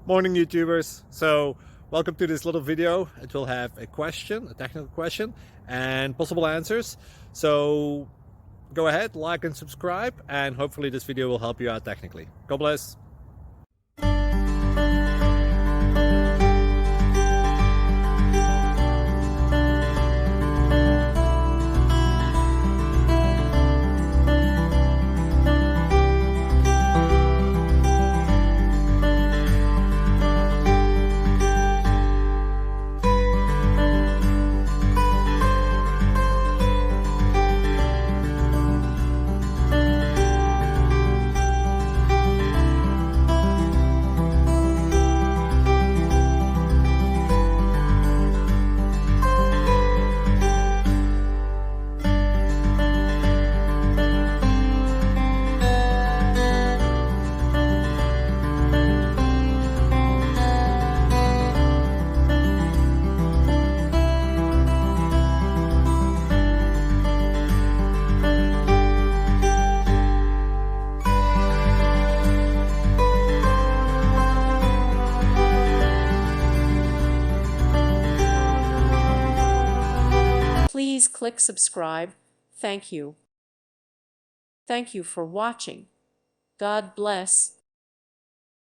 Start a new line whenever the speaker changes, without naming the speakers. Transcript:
Morning YouTubers. So welcome to this little video. It will have a question, a technical question, and possible answers. So go ahead, like and subscribe, and hopefully this video will help you out technically. God bless.
Please click subscribe. Thank you. Thank you for watching. God bless.